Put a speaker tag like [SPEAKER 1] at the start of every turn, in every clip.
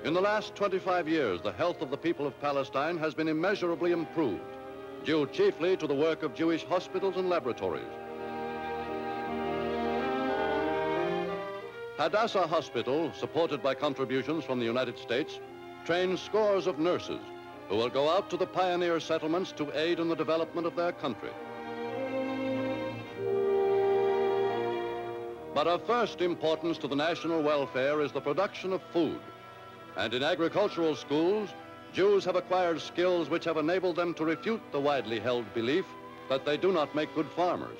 [SPEAKER 1] In the last 25 years, the health of the people of Palestine has been immeasurably improved, due chiefly to the work of Jewish hospitals and laboratories. Hadassah Hospital, supported by contributions from the United States, trains scores of nurses who will go out to the pioneer settlements to aid in the development of their country. But of first importance to the national welfare is the production of food. And in agricultural schools, Jews have acquired skills which have enabled them to refute the widely held belief that they do not make good farmers.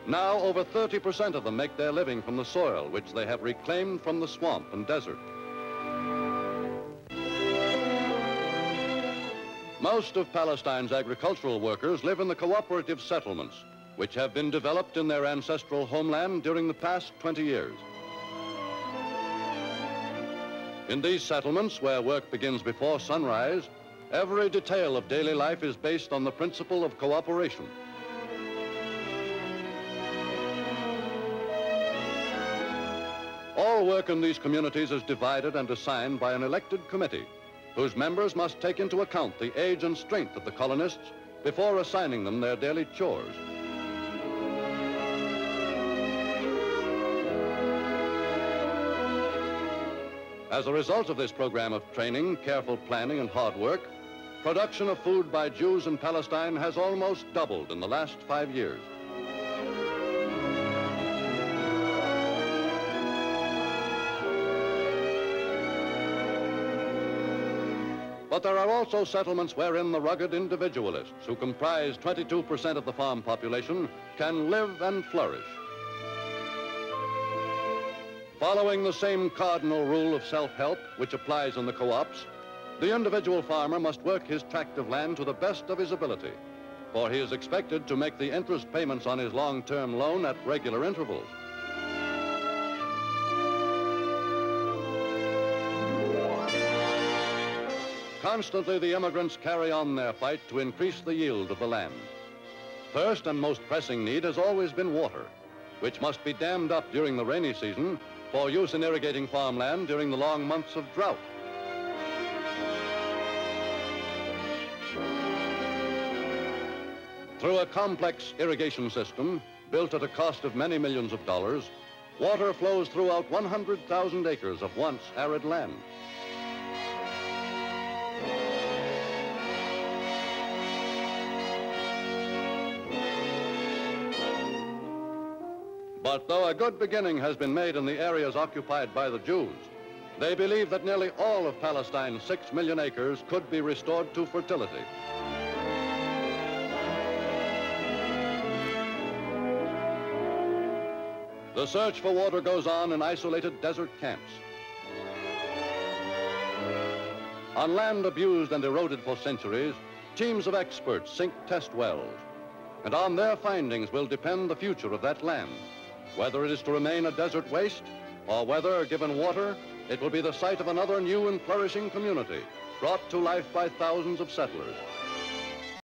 [SPEAKER 1] Now, over 30% of them make their living from the soil, which they have reclaimed from the swamp and desert. Most of Palestine's agricultural workers live in the cooperative settlements, which have been developed in their ancestral homeland during the past 20 years. In these settlements, where work begins before sunrise, every detail of daily life is based on the principle of cooperation. All work in these communities is divided and assigned by an elected committee, whose members must take into account the age and strength of the colonists before assigning them their daily chores. As a result of this program of training, careful planning, and hard work, production of food by Jews in Palestine has almost doubled in the last 5 years. But there are also settlements wherein the rugged individualists, who comprise 22% of the farm population, can live and flourish. Following the same cardinal rule of self-help which applies in the co-ops, the individual farmer must work his tract of land to the best of his ability, for he is expected to make the interest payments on his long-term loan at regular intervals. Constantly, the immigrants carry on their fight to increase the yield of the land. First and most pressing need has always been water, which must be dammed up during the rainy season for use in irrigating farmland during the long months of drought. Through a complex irrigation system built at a cost of many millions of dollars, water flows throughout 100,000 acres of once arid land. But though a good beginning has been made in the areas occupied by the Jews, they believe that nearly all of Palestine's 6 million acres could be restored to fertility. The search for water goes on in isolated desert camps. On land abused and eroded for centuries, teams of experts sink test wells, and on their findings will depend the future of that land, whether it is to remain a desert waste or whether, given water, it will be the site of another new and flourishing community brought to life by thousands of settlers.